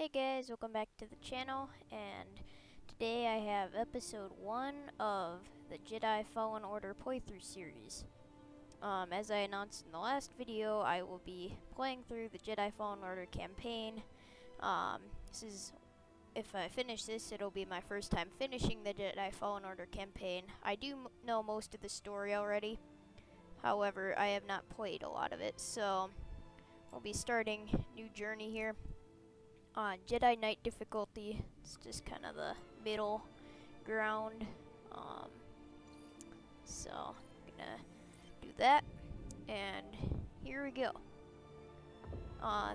Hey guys, welcome back to the channel, and today I have episode 1 of the Jedi Fallen Order playthrough series. As I announced in the last video, I will be playing through the Jedi Fallen Order campaign. If I finish this, it'll be my first time finishing the Jedi Fallen Order campaign. I do know most of the story already, however, I have not played a lot of it, so we'll be starting a new journey here. On Jedi Knight difficulty, it's just kind of the middle ground. So I'm gonna do that, and here we go.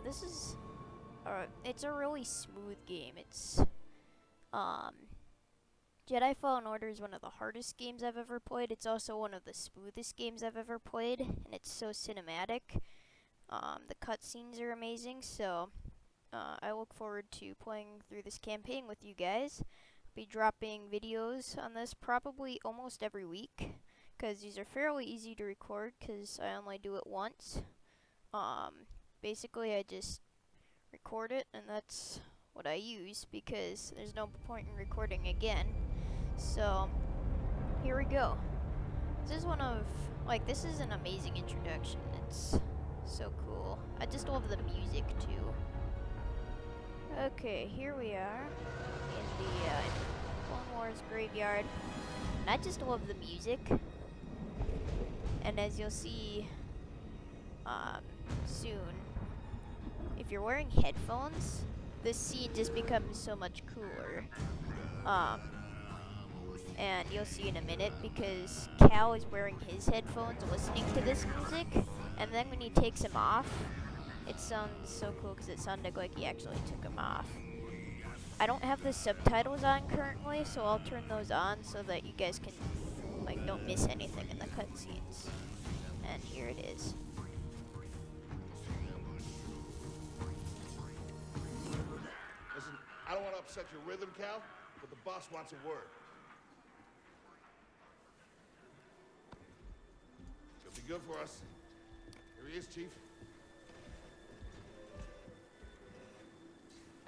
This is it's a really smooth game. It's Jedi Fallen Order is one of the hardest games I've ever played. It's also one of the smoothest games I've ever played, and it's so cinematic. The cutscenes are amazing, so I look forward to playing through this campaign with you guys. I'll be dropping videos on this probably almost every week, because these are fairly easy to record because I only do it once. Basically I just record it, and that's what I use because there's no point in recording again. So here we go. This is this is an amazing introduction. It's so cool. I just love the music too. Okay, here we are in the Clone Wars graveyard, and I just love the music. And as you'll see soon, if you're wearing headphones, this scene just becomes so much cooler. And you'll see in a minute, because Cal is wearing his headphones listening to this music, and then when he takes them off, it sounds so cool because it sounded like he actually took them off. I don't have the subtitles on currently, so I'll turn those on so that you guys can, don't miss anything in the cutscenes. And here it is. Listen, I don't want to upset your rhythm, Cal, but the boss wants a word. Should be good for us. Here he is, Chief.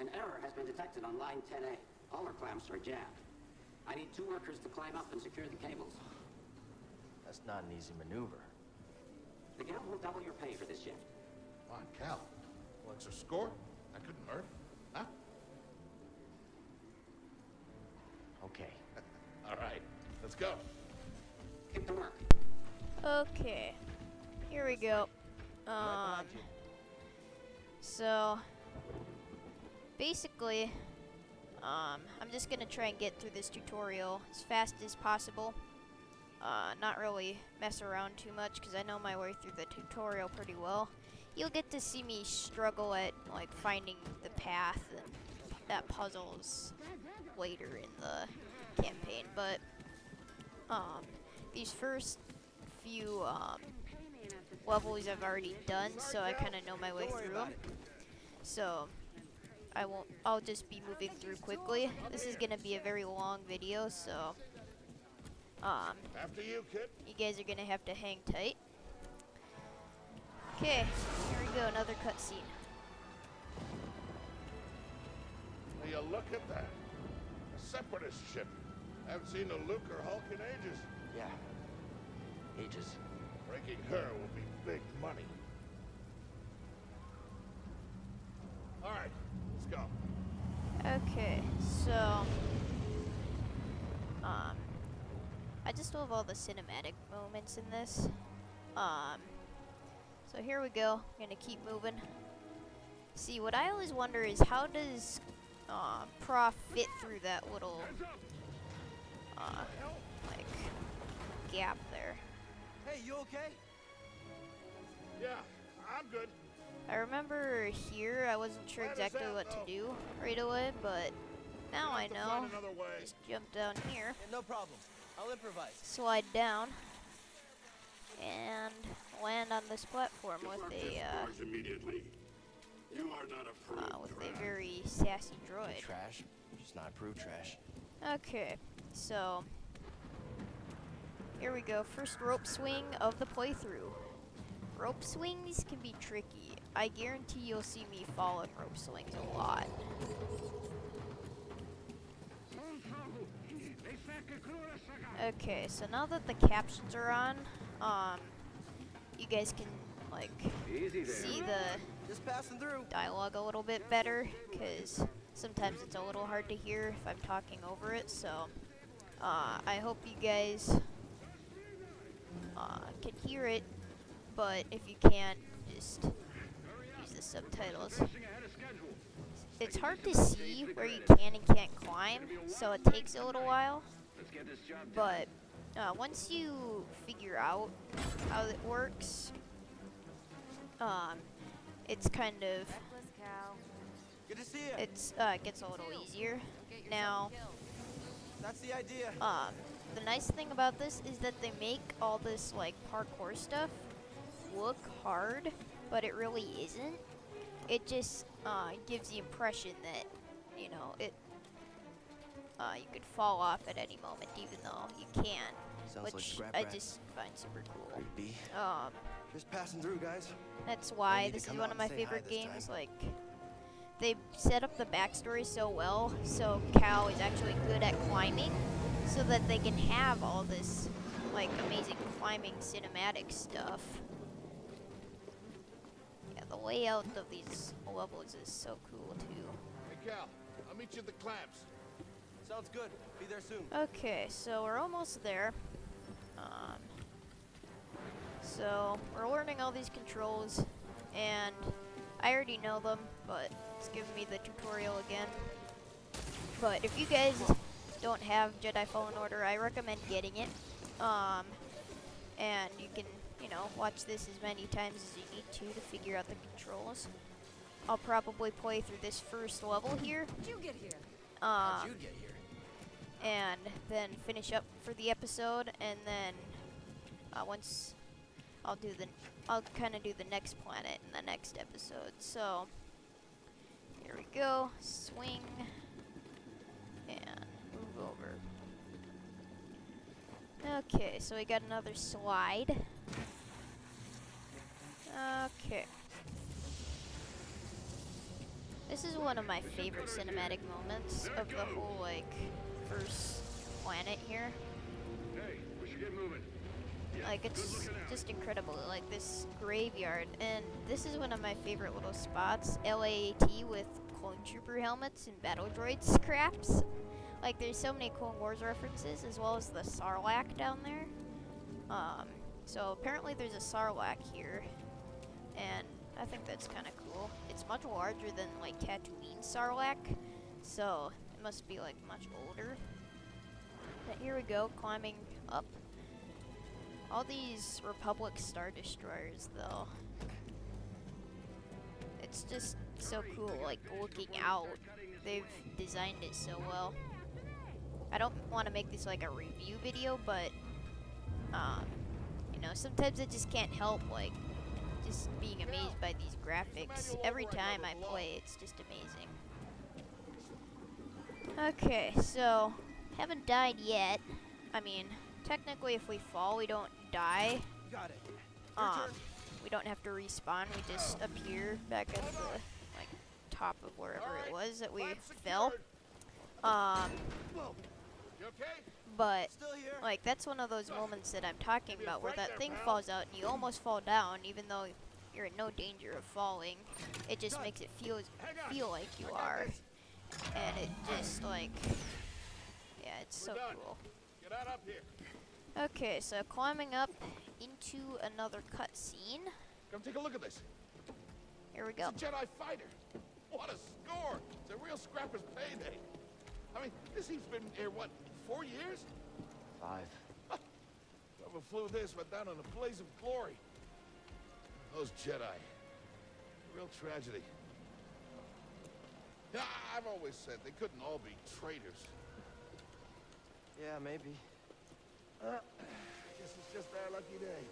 An error has been detected on line 10A. All our clamps are jammed. I need 2 workers to climb up and secure the cables. That's not an easy maneuver. The guild will double your pay for this shift. Come on, Cal. Well, extra score? That couldn't hurt. Huh? Okay. All right. Let's go. Get to work. Okay, here we go. So basically, I'm just gonna try and get through this tutorial as fast as possible. Not really mess around too much because I know my way through the tutorial pretty well. You'll get to see me struggle at finding the path and that puzzles later in the campaign, but these first few levels I've already done, so I kind of know my way through them. So I'll just be moving through quickly. This is gonna be a very long video, so After you, kid. you guys are gonna have to hang tight. Okay, here we go, another cutscene. Will you look at that? A separatist ship. I haven't seen a Luke or Hulk in ages. Yeah. Ages. Breaking her will be big money. All right, let's go. Okay, so I just love all the cinematic moments in this. So here we go. I'm gonna keep moving. See, what I always wonder is how does Prof fit through that little gap there? Hey, you okay? Yeah, I'm good. I remember here I wasn't sure exactly what to do right away, but now I know. Find another way. Just jump down here, Yeah, no problem. I'll improvise. slide down, and land on this platform with Immediately. You are not approved. with a very sassy droid. Trash. Just not approved trash. Okay, so here we go. First rope swing of the playthrough. Rope swings can be tricky. I guarantee you'll see me fall in rope slings a lot. Okay, so now that the captions are on, you guys can like see the Just passing through. dialogue a little bit better, because sometimes it's a little hard to hear if I'm talking over it. So I hope you guys can hear it, but if you can't, just use the subtitles. It's hard to see where you can and can't climb, so it takes a little while. But once you figure out how it works, it's kind of Good to see you. it's gets a little easier. Now, That's the idea. the nice thing about this is that they make all this like parkour stuff look hard, but it really isn't. It just gives the impression that, you know, you could fall off at any moment, even though you can't, Sounds like which Scrap I Rat. just find super cool. Creepy. Just passing through, guys. That's I why need to this is come one out of my and say hi favorite this games. time. Like, they set up the backstory so well, so Cal is actually good at climbing, so that they can have all this like amazing climbing cinematic stuff. Yeah, the layout of these levels is so cool too. Hey, Cal, I'll meet you at the clamps. Sounds good. Be there soon. Okay, so we're almost there. So we're learning all these controls, and I already know them, but it's giving me the tutorial again. But if you guys don't have Jedi Fallen Order, I recommend getting it. And you can, you know, watch this as many times as you need to figure out the controls. I'll probably play through this first level here. How'd you get here? How'd you get here? And then finish up for the episode, and then once I'll kind of do the next planet in the next episode. So here we go, swing and move over. Okay, so we got another slide. Okay. This is one of my favorite cinematic moments of the whole, like, first planet here. Hey, we should get moving. Like, it's just incredible. Like, this graveyard. And this is one of my favorite little spots. LAAT with clone trooper helmets and battle droid scraps. Like, there's so many Clone Wars references, as well as the Sarlacc down there. So apparently there's a Sarlacc here. And I think that's kind of cool. It's much larger than, like, Tatooine Sarlacc. So it must be, like, much older. But here we go, climbing up. All these Republic Star Destroyers, though. It's just so cool, like, looking out. They've designed it so well. I don't want to make this like a review video, but, you know, sometimes I just can't help, like, just being amazed by these graphics. Every time I play, it's just amazing. Okay, so, haven't died yet. I mean, technically if we fall, we don't die. Got it. Your turn. We don't have to respawn, we just appear back at the, like, top of wherever it was that we fell. Whoa. You okay? But, Still here. like, that's one of those moments that I'm talking about, where that thing falls out and you almost fall down, even though you're in no danger of falling. It just makes it feel like you are. And it just, like, yeah, it's so cool. Get out up here. Okay, so climbing up into another cutscene. Come take a look at this. Here we go. It's a Jedi fighter. What a score. It's a real scrapper's payday. I mean, this he's been here, what, 4 years? 5. Whoever flew this went down in a blaze of glory. Those Jedi. Real tragedy. Yeah, I've always said they couldn't all be traitors. Yeah, maybe. I guess it's just our lucky day.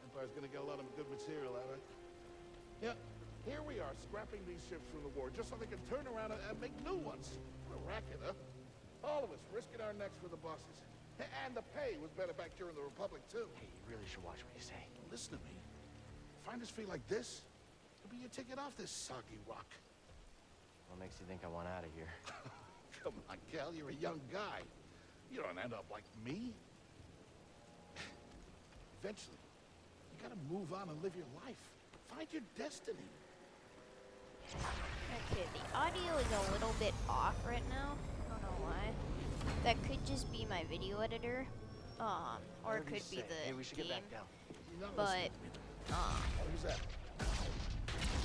Empire's gonna get a lot of good material out of it. Yeah, here we are, scrapping these ships from the war just so they can turn around and make new ones. What a racket, huh? All of us risking our necks for the bosses. And the pay was better back during the Republic, too. Hey, you really should watch what you say. Listen to me. Find us free like this, it'll be your ticket off this soggy rock. What makes you think I want out of here? Come on, Cal, you're a young guy. You don't end up like me. Eventually, you gotta move on and live your life. Find your destiny. Okay, the audio is a little bit off right now. I don't know why. That could just be my video editor. Or it could be the Hey, we should get game. back down. You're not But, listening to me. Who's that?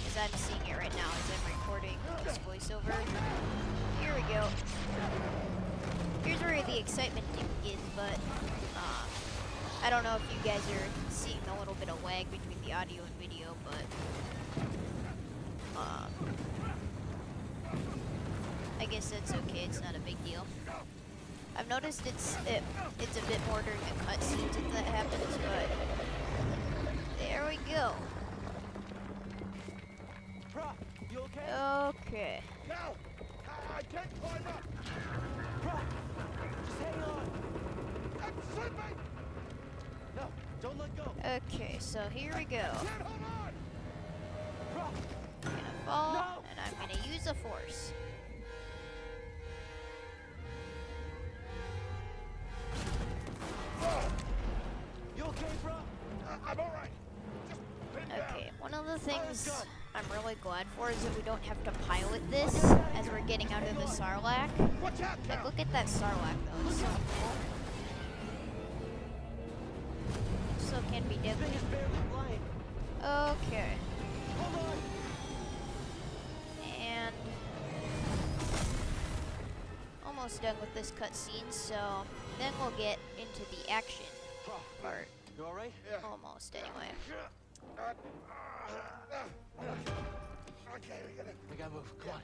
as I'm seeing it right now as I'm recording this voiceover. Here we go. Here's where the excitement begins, but I don't know if you guys are seeing a little bit of lag between the audio and video, but I guess that's okay. It's not a big deal. I've noticed it's a bit more during the cutscenes if that happens, but there we go. Prof, you okay? Okay. Cal! I can't climb up! Prof, just hang on. I'm slipping! No, don't let go. Okay, so here we go. Can't hold on! Prof, I'm gonna fall, No! and I'm gonna use the force. Oh, you okay, bro? I'm all right. Just bend down. Okay, one of the things I'm really glad for is that we don't have to pilot this as we're getting out of the Sarlacc. Watch out, Like, Cal! look at that Sarlacc, though. It's so cool. So can be Thing deadly. is barely flying. Okay. Hold on. And almost done with this cutscene, so then we'll get into the action Prof, part. you all right? Yeah. Almost, anyway. Okay, we gotta... We gotta move. Come on.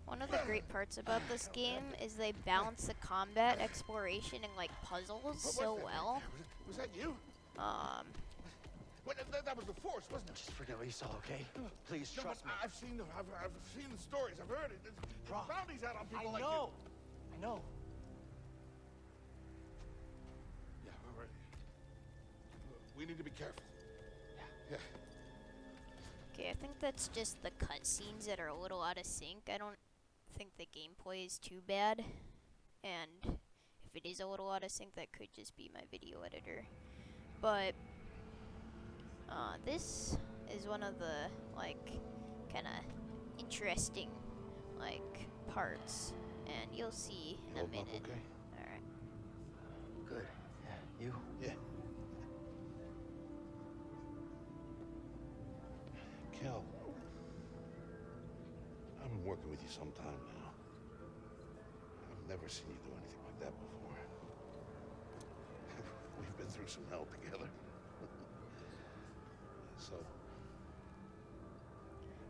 One of the great parts about this game is they balance the combat, exploration, and like puzzles What was so that? well. Was that you? Wait, that was the Force, wasn't it? Just forget what you saw, okay? Please No, trust me. but I've seen the stories. I've heard it. There's Prof, bounties out on I people like know. I know. you. Yeah, all right. We need to be careful. Yeah. Okay, I think that's just the cutscenes that are a little out of sync. I don't think the gameplay is too bad. And if it is a little out of sync, that could just be my video editor. But this is one of the like kind of interesting like parts, and you'll see in a minute. Okay. All right. Good. Yeah, you? Yeah. Kel, I've been working with you some time now. I've never seen you do anything like that before. We've been through some hell together. So,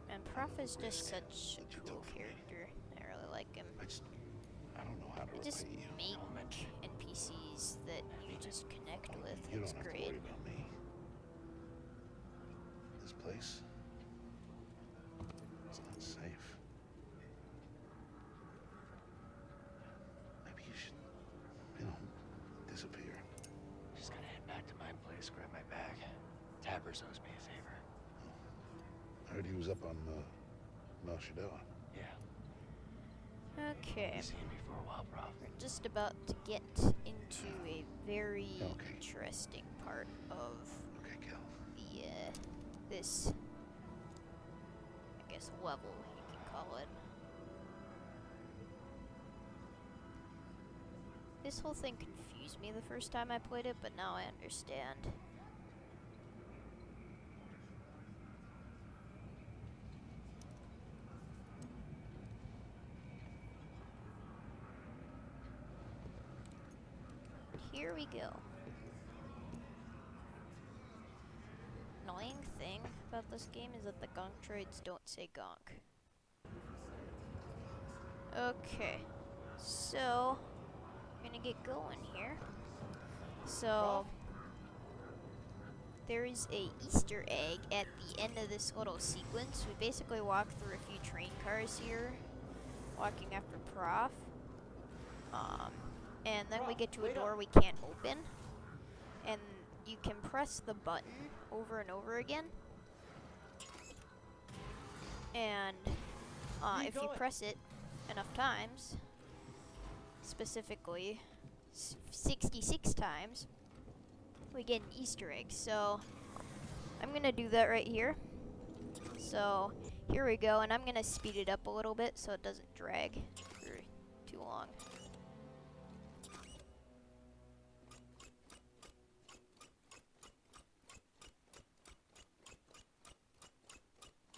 And Prof is just such a What you cool do for me. character. I really like him. I don't know how to They just repay you. make NPCs that you just connect with. You don't It's have to great. worry about me. This place, it's not safe. Maybe you should, disappear. Just gotta head back to my place, grab my bag. Tabbers owes me a favor. I heard he was up on, Mount Shadoa. Yeah. Okay. You've seen me for a while, Prof. We're just about to get into a very Okay. interesting part of Okay, Kel. the this I guess level you can call it. This whole thing confused me the first time I played it, but now I understand. Here we go. Annoying thing about this game is that the gonk droids don't say gonk. Okay, so we're gonna get going here. So there is a Easter egg at the end of this little sequence. We basically walk through a few train cars here, walking after Prof. And then we get to a door we can't open, and you can press the button over and over again And if you press it enough times, specifically 66 times, we get an Easter egg. So I'm gonna do that right here. So here we go, and I'm gonna speed it up a little bit so it doesn't drag for too long.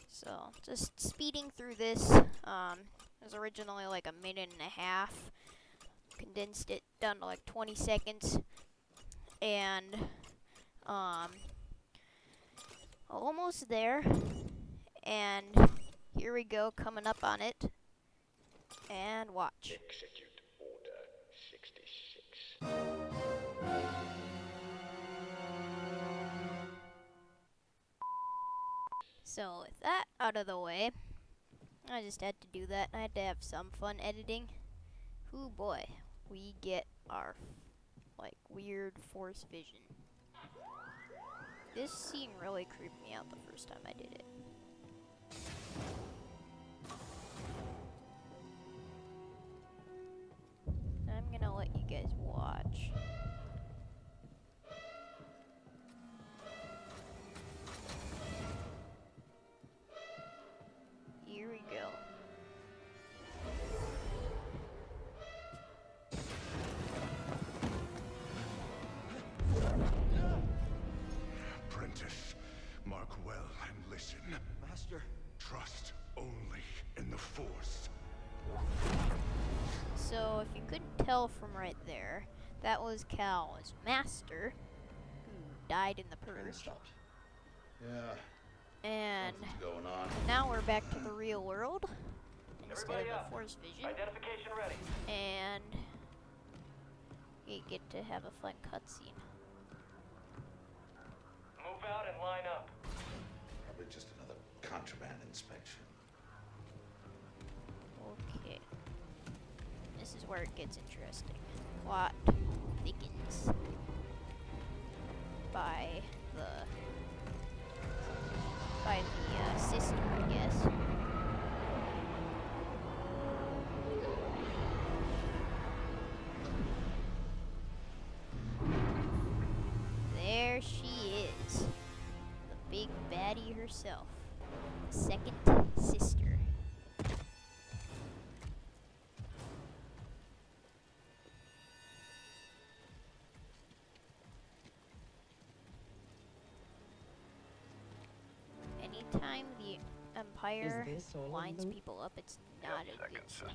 So just speeding through this. It was originally like a minute and a half. Condensed it down to like 20 seconds. And almost there. And here we go, coming up on it. And watch. Execute Order 66. So with that out of the way, I just had to do that. I had to have some fun editing. Ooh boy, we get our like weird force vision. This scene really creeped me out the first time I did it. I'm gonna let you guys watch. Here we go. Apprentice, mark well and listen. Master. Trust only in the Force. So if you couldn't tell from right there, that was Cal's master, who died in the purge. Stopped. Yeah, And something's going on. now we're back to the real world instead of the force vision. Identification ready. And you get to have a fun cutscene. Move out and line up. Probably just another contraband inspection. Okay. This is where it gets interesting. Plot thickens by the sister, I guess. There she is, the big baddie herself, the second sister. Anytime the Empire Is this all of lines them? people up, it's not a good sign.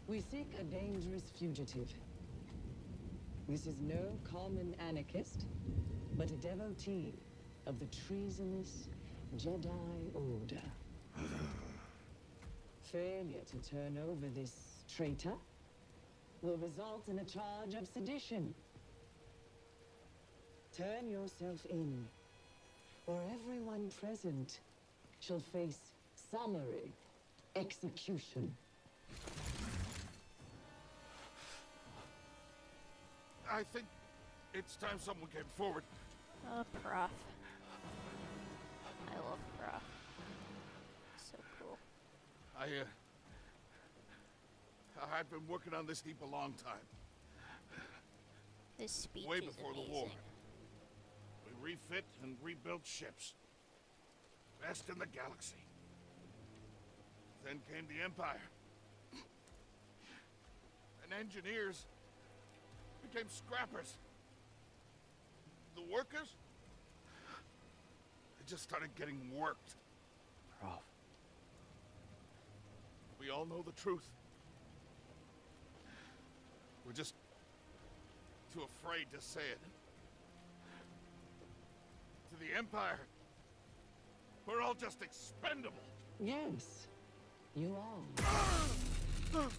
We seek a dangerous fugitive. This is no common anarchist, but a devotee of the treasonous Jedi Order. Failure to turn over this traitor will result in a charge of sedition. Turn yourself in, or everyone present shall face summary execution. I think it's time someone came forward. Prof. I love Prof. So cool. I've been working on this heap a long time. This speech Way is before amazing. the war. We refit and rebuilt ships. Best in the galaxy. Then came the Empire. And engineers became scrappers. The workers, they just started getting worked. Prof. We all know the truth. We're just too afraid to say it. To the Empire, we're all just expendable. Yes, you are.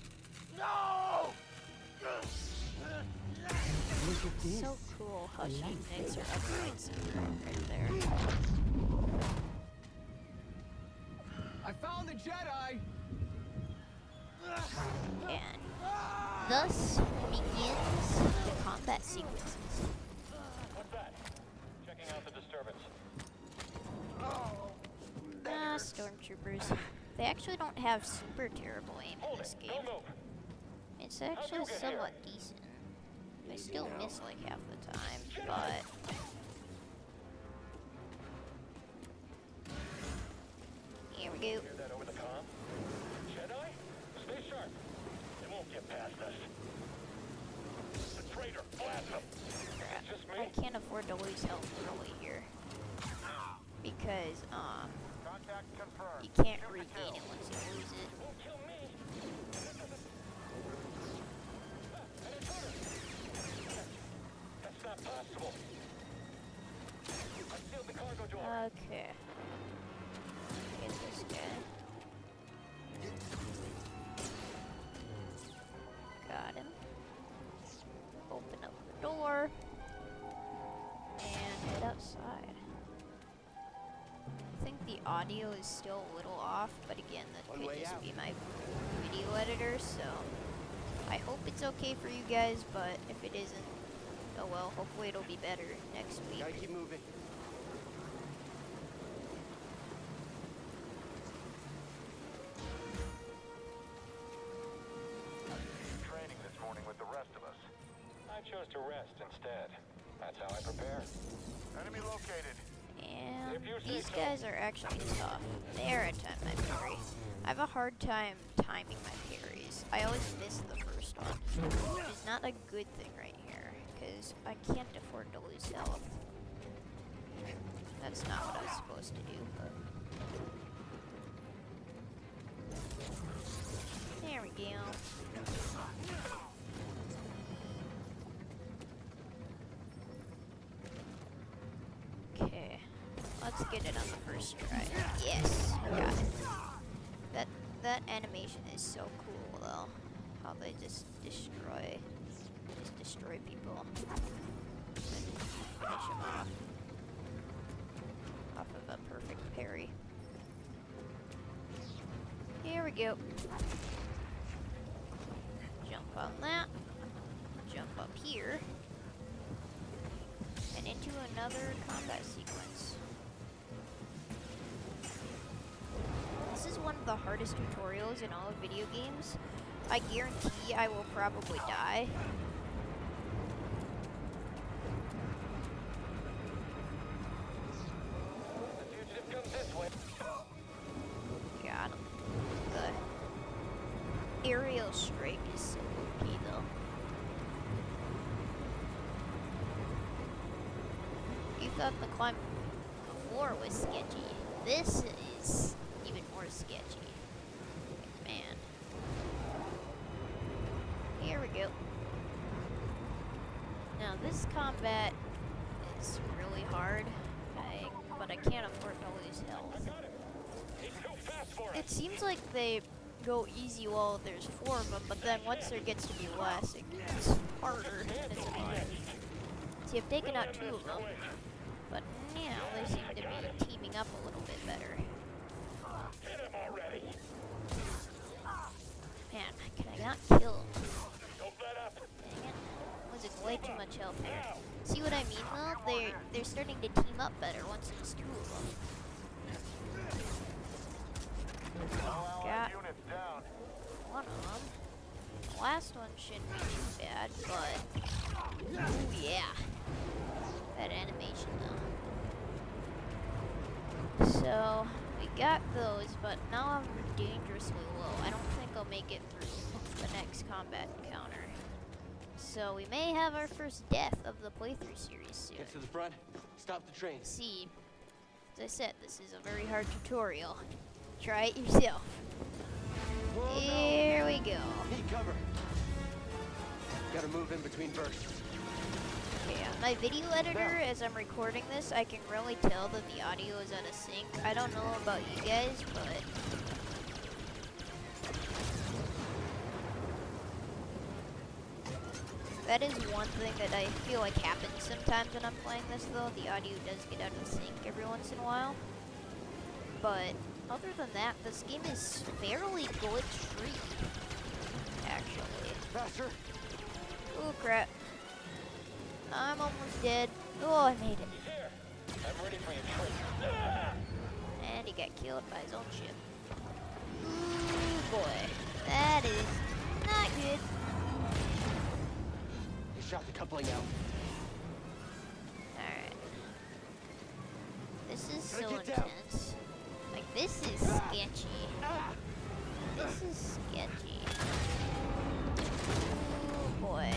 No! Look at this. So cool how she ignites her upgrades right there. I found the Jedi! And thus begins the combat sequences. What's that? Checking out the disturbance. actually don't have super terrible aim in this game. It's actually somewhat decent. I still miss like half the time, but here we go. Hear that over the comm? Jedi? Stay sharp. They won't get past us. The traitor, blast him. Crap. Just me? I can't afford to lose health early here because Contact confirmed. you can't regain it once you lose it. Won't kill me. That's not possible. I sealed the cargo door. Okay. Get this guy. Got him. Open up the door. And head outside. I think the audio is still a little off, but again, that One could way just out. be my video editor, so I hope it's okay for you guys, but if it isn't, oh well, hopefully it'll be better next week. Gotta keep moving. Training this morning with the rest of us. I chose to rest instead. That's how I prepare. Enemy located. And If you say these so. guys are actually tough. There I time my parry. I have a hard time timing my parries. I always miss the first one, which is not a good thing right here, because I can't afford to lose health. That's not what I was supposed to do, but... There we go. Okay. Let's get it on the first try. Yes, got it. That animation is so cool though. How they just destroy people. And finish them off of a perfect parry. Here we go. Jump on that. Jump up here. And into another combat sequence. This is one of the hardest tutorials in all of video games. I guarantee I will probably die. The fugitive comes this way. Got him. The aerial strike is so OP though. You thought the climb before was sketchy. This is even more sketchy. Man. Here we go. Now this combat is really hard, but I can't afford to lose health. He's too fast for us. It seems like they go easy while there's 4 of them, but then once there gets to be less, it gets harder and it's annoying. See, I've taken out 2 of them, but now they seem to be teaming up a little bit better. Hit him already. Man, can I not kill him? Don't let up. Dang it. I'm losing way too much health here. See what I mean though? They're starting to team up better once there's 2 of them. Got Units down. one of them. The last one shouldn't be too bad, but... Ooh, yeah. That animation though. So, we got those, but now I'm dangerously low. I don't think I'll make it through the next combat encounter. So, we may have our first death of the playthrough series soon. Get to the front. Stop the train. See, as I said, this is a very hard tutorial. Try it yourself. Whoa, Here we go. no. Need cover. Gotta move in between bursts. Okay, on my video editor, as I'm recording this, I can really tell that the audio is out of sync. I don't know about you guys, but... that is one thing that I feel like happens sometimes when I'm playing this, though. The audio does get out of sync every once in a while. But other than that, this game is fairly glitch-free, actually. Faster. Oh, crap. I'm almost dead. Oh, I made it. Here. I'm ready for your trick. And he got killed by his own ship. Ooh, boy. That is not good. They shot the coupling out. Alright. This is so Gotta get down. intense. Like, this is sketchy. This is sketchy. Oh boy.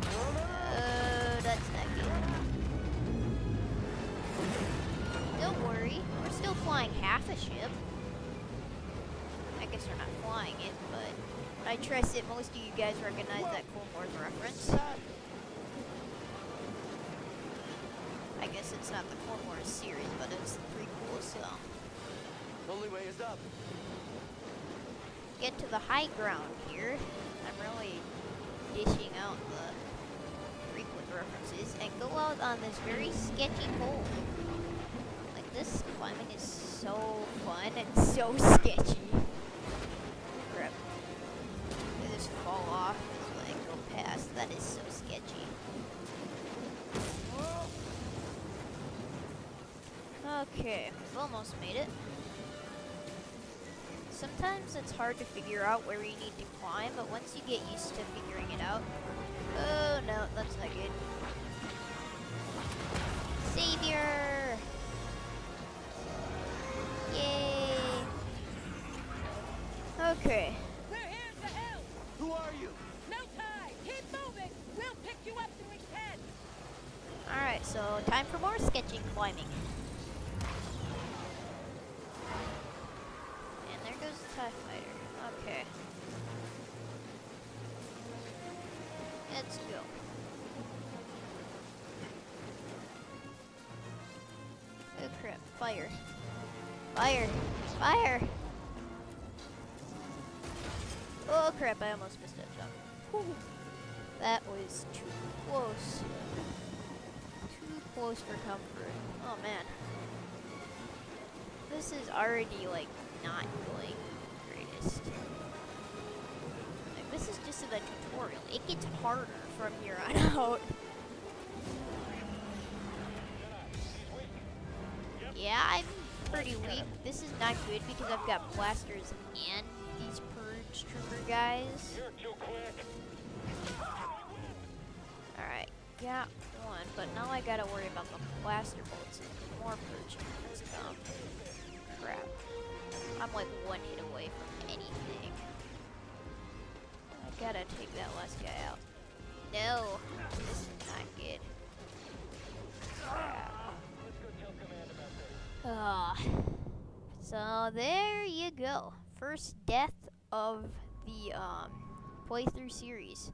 Oh, that's not good. Don't worry, we're still flying half a ship. I guess we're not flying it, but I trust that most of you guys recognize that Clone Wars reference. I guess it's not the Clone Wars series, but it's the prequel, so. Only way is up. Get to the high ground here. I'm really dishing out the frequent references and go out on this very sketchy hole. Like, this climbing is so fun and so sketchy. Crap. I just fall off as I go past. That is so sketchy. Okay, we've almost made it. Sometimes it's hard to figure out where you need to climb, but once you get used to figuring it out... Oh, no, that's not good. Savior! Yay! Okay. We're here to help! Who are you? No time! Keep moving! We'll pick you up when we can! Alright, so time for more sketching climbing. And there goes the TIE Fighter. Okay. Let's go. Oh crap, fire. Fire! Fire! Oh crap, I almost missed that jump. Whew. That was too close. Too close for comfort. Oh man. This is already like not going greatest. Like, this is just in a tutorial. It gets harder from here on out. Yeah, I'm pretty weak. This is not good because I've got blasters and these purge trooper guys. You're too quick. Alright, got one, but now I gotta worry about the blaster bolts and more purge troopers come. Crap. I'm like one hit away from anything. I gotta take that last guy out. No, this is not good. Crap. So there you go. First death of the playthrough series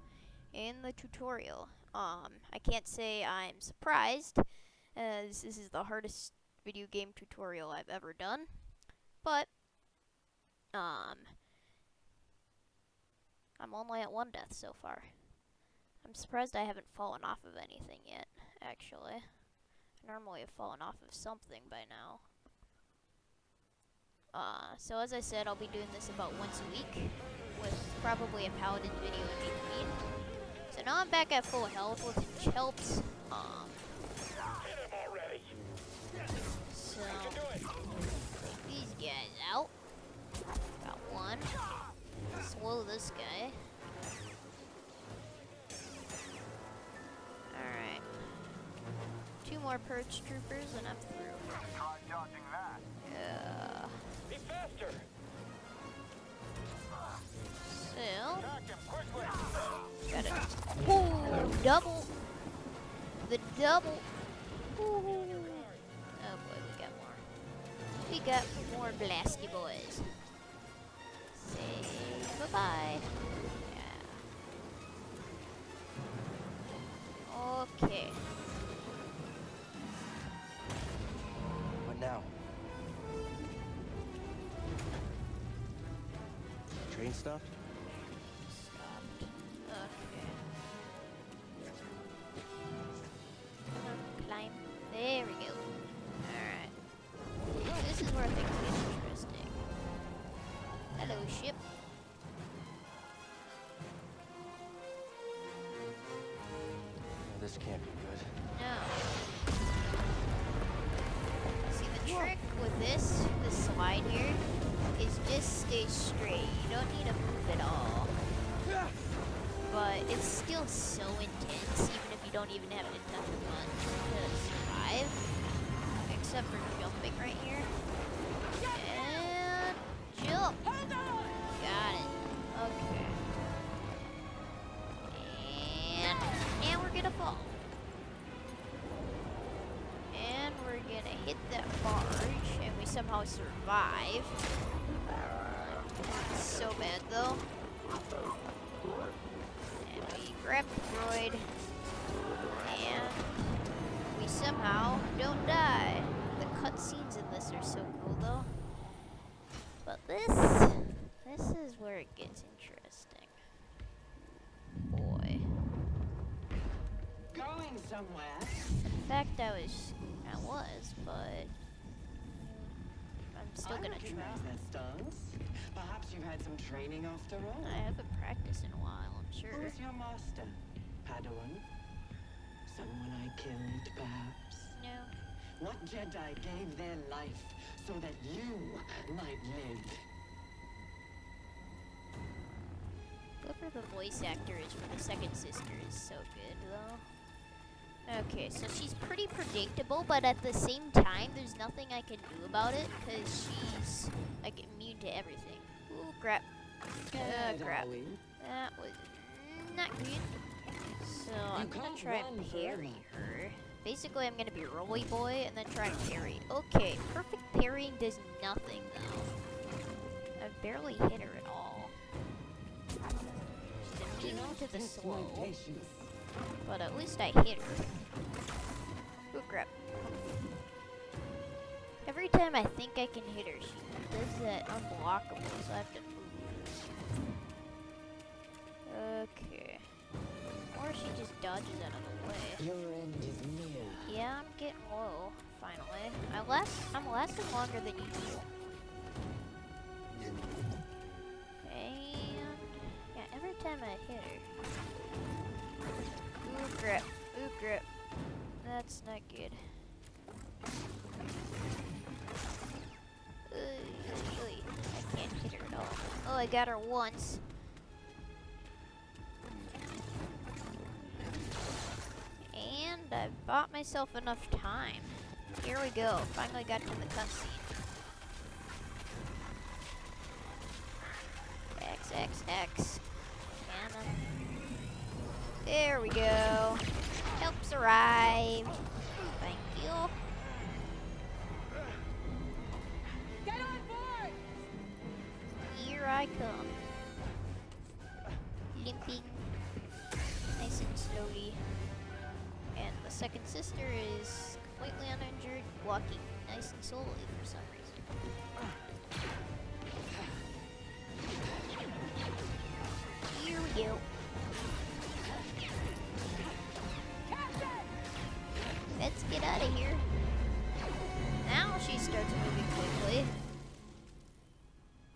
in the tutorial. I can't say I'm surprised, as this is the hardest video game tutorial I've ever done. But I'm only at one death so far. I'm surprised I haven't fallen off of anything yet, actually. I normally have fallen off of something by now. So as I said, I'll be doing this about once a week, with probably a Paladin video in between. So now I'm back at full health, which helps. Hit him already. So You can do it. take these guys out. Got one. Slow this guy. Alright. Two more purge troopers and I'm through. Try dodging that. Be faster. So, Attack him quickly. got it. Ooh, double. The double. Ooh. Oh boy, we got more. We got more blasty boys. Say bye-bye. Yeah. Okay. What now? Train stopped? Stopped. Okay. Come on, climb. There we go. Alright. This is where things get interesting. Hello, ship. This can't be good. No. See, the trick with this slide here is just stay straight. You don't need to move at all. But it's still so intense, even if you don't even have to touch a button to survive. Except for jumping right here. And jump! Got it. Okay. And now we're gonna fall. And we're gonna hit that barge, and we somehow survive. It's so bad though. And we grab the droid, and we somehow don't die. The cutscenes in this are so cool though. But this is where it gets interesting. Boy. Going somewhere? In fact, I was, but I'm still gonna try. recognize that stance. Perhaps you've had some training after all. I haven't practiced in a while, I'm sure. Who's your master? Padawan? Someone I killed, perhaps? No. What Jedi gave their life so that you might live? Whoever the voice actor is for the second sister is so good, though. Okay, so she's pretty predictable, but at the same time, there's nothing I can do about it, because she's, like, immune to everything. Ooh, crap. Crap. That was not good. So, I'm gonna can't try run and forever. parry her. Basically, I'm gonna be Rolly Boy, and then try and parry. Okay, perfect parrying does nothing, though. I barely hit her at all. She's immune to the Test my slow. patience. But at least I hit her. Ooh, crap. Every time I think I can hit her, she does that unblockable, so I have to move. Okay. Or she just dodges out of the way. Your end is near. Yeah, I'm getting low, finally. I'm lasting longer than usual. And yeah, every time I hit her. Ooh, crap. Ooh, crap. That's not good. I can't hit her at all. Oh, I got her once. And I bought myself enough time. Here we go. Finally got to the cutscene. X. Cannon. There we go. Help's arrived. Thank you. Get on board! Here I come. Limping. Nice and slowly. And the second sister is completely uninjured, walking nice and slowly for some reason. Here we go. Let's get out of here. Now she starts moving quickly.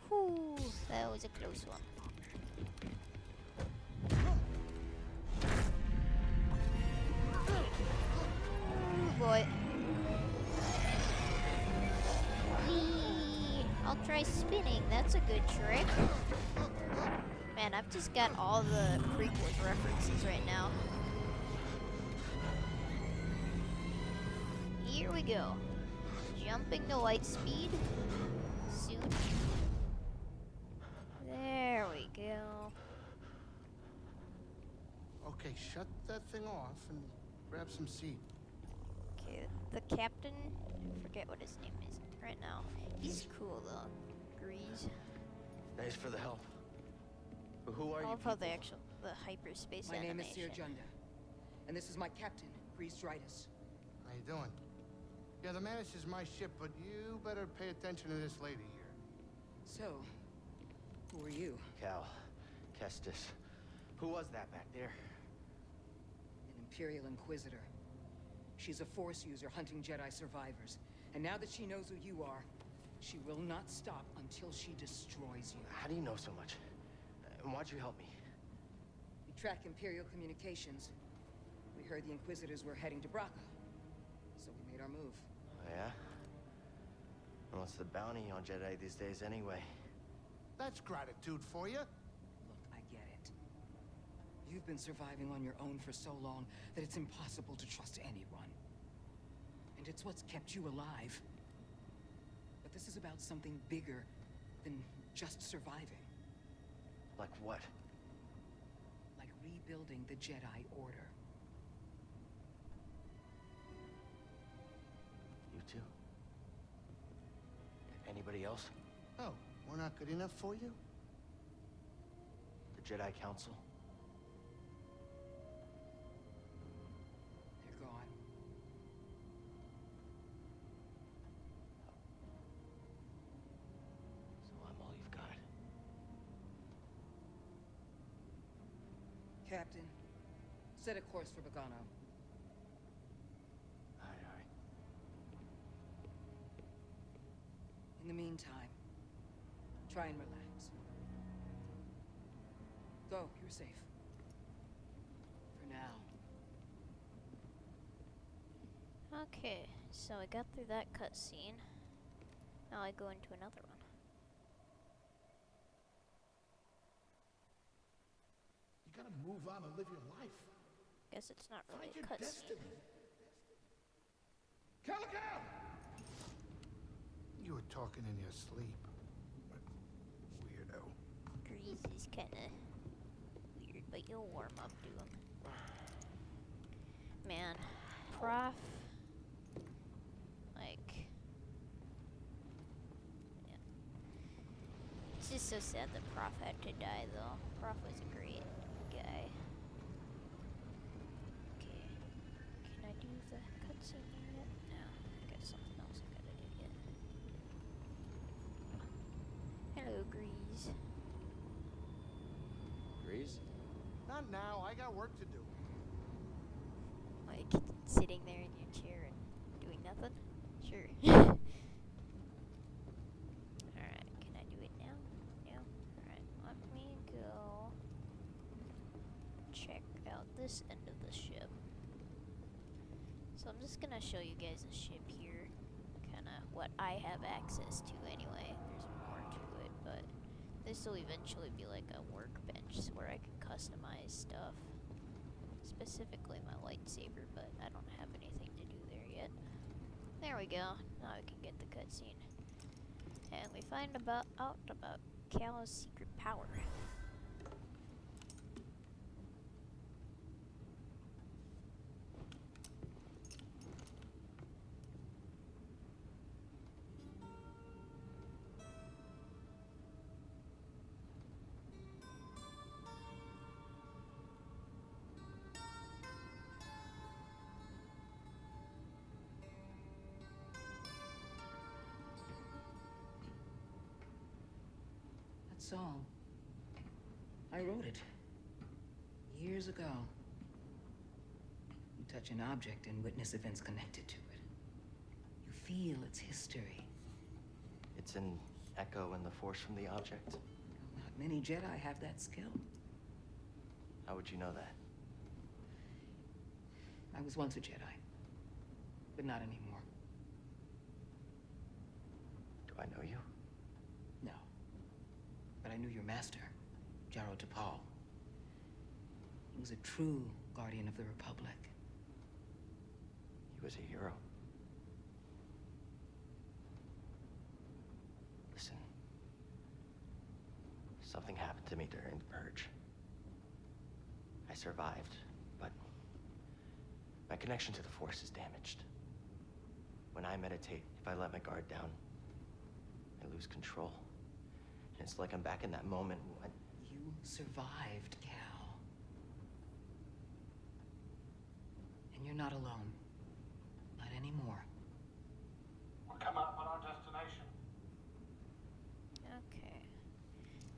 Whew, that was a close one. Oh boy. Whee! I'll try spinning. That's a good trick. Man, I've just got all the prequels references right now. Here we go. Jumping to light speed. Soon. There we go. Okay, shut that thing off and grab some seed. Okay, the captain, I forget what his name is right now. He's cool though. Grease. Thanks for the help. But who are I you love how people? the hyperspace My name is animation. Sir Junda, and this is my captain, Grease Dritus. How you doing? Yeah, the Mantis is my ship, but you better pay attention to this lady here. So, who are you? Cal. Kestis. Who was that back there? An Imperial Inquisitor. She's a Force user hunting Jedi survivors. And now that she knows who you are, she will not stop until she destroys you. How do you know so much? And why'd you help me? We track Imperial communications. We heard the Inquisitors were heading to Braca. So we made our move. Oh, yeah? And what's the bounty on Jedi these days anyway? That's gratitude for you. Look, I get it. You've been surviving on your own for so long that it's impossible to trust anyone. And it's what's kept you alive. But this is about something bigger than just surviving. Like what? Like rebuilding the Jedi Order. You two? Anybody else? Oh, we're not good enough for you? The Jedi Council? They're gone. So I'm all you've got. Captain, set a course for Bogano. Aye, aye. In the meantime, try and relax. Go, you're safe. For now. Okay, so I got through that cutscene. Now I go into another one. You gotta move on and live your life. Guess it's not really Find a your cutscene. destiny. Calico! You were talking in your sleep. Weirdo. Grease is kinda weird, but you'll warm up to him. Man, Prof. Like, yeah. It's just so sad that Prof had to die, though. Prof was a great guy. Okay. Can I do the cutscene here yet? No. I got something else I gotta do yet. Hello, Grease. Grease? Not now. I got work to do. Like, sitting there in your chair and doing nothing? Sure. Alright, can I do it now? No? Alright, let me go check out this end of the ship. So I'm just gonna show you guys the ship here. Kinda what I have access to anyway. There's more to it, but this will eventually be like a workbench where I can customize stuff. Specifically my lightsaber, but I don't have anything to do there yet. There we go. Now we can get the cutscene. And we find out about Cal's secret power. That song. I wrote it. Years ago. You touch an object and witness events connected to it. You feel its history. It's an echo in the force from the object. Not many Jedi have that skill. How would you know that? I was once a Jedi, but not anymore. Do I know you? No. But I knew your master, Jaro Tapal. He was a true guardian of the Republic. He was a hero. Listen. Something happened to me during the purge. I survived, but my connection to the Force is damaged. When I meditate, if I let my guard down, I lose control. And it's like I'm back in that moment when... You survived, Cal. And you're not alone. Not anymore. We're coming up on our destination. Okay.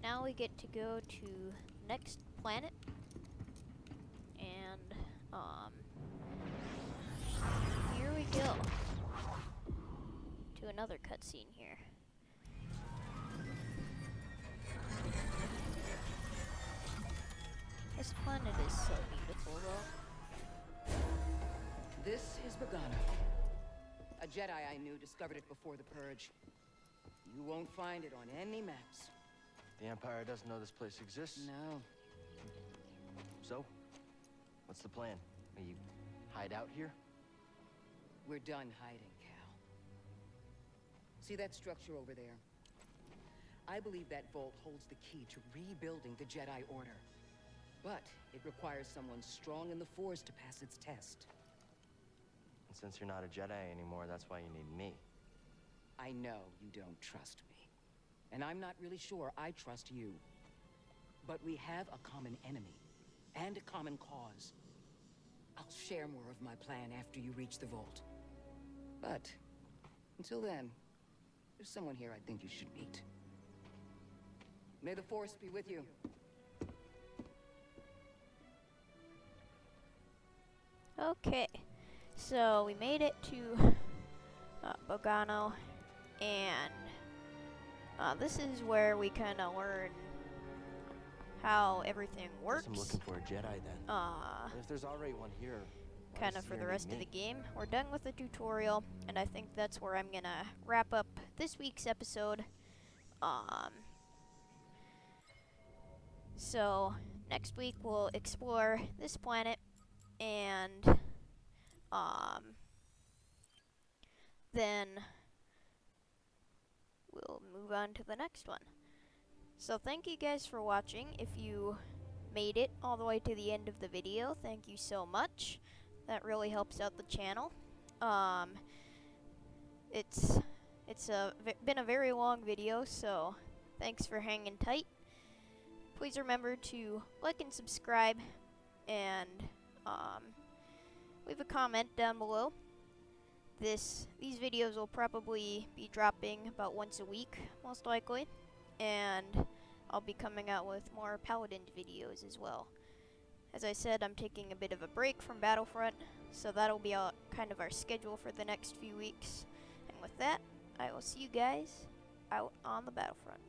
Now we get to go to next planet. And, here we go. To another cutscene here. This planet is so beautiful, though. This is Bogano. A Jedi I knew discovered it before the Purge. You won't find it on any maps. The Empire doesn't know this place exists? No. So? What's the plan? Will you hide out here? We're done hiding, Cal. See that structure over there? I believe that vault holds the key to rebuilding the Jedi Order. But it requires someone strong in the Force to pass its test. And since you're not a Jedi anymore, that's why you need me. I know you don't trust me. And I'm not really sure I trust you. But we have a common enemy. And a common cause. I'll share more of my plan after you reach the vault. But, until then, there's someone here I think you should meet. May the Force be with you. Okay, so we made it to Bogano, and this is where we kind of learn how everything works. Guess I'm looking for a Jedi then. But if there's already one here, why Kind does of for there the need rest of me? the game. We're done with the tutorial, and I think that's where I'm gonna wrap up this week's episode. So next week we'll explore this planet, and then we'll move on to the next one. So thank you guys for watching. If you made it all the way to the end of the video, thank you so much. That really helps out the channel. It's been a very long video, so thanks for hanging tight. Please remember to like and subscribe, and leave a comment down below. These videos will probably be dropping about once a week, most likely, and I'll be coming out with more Paladin videos as well. As I said, I'm taking a bit of a break from Battlefront, so that'll be kind of our schedule for the next few weeks. And with that, I will see you guys out on the Battlefront.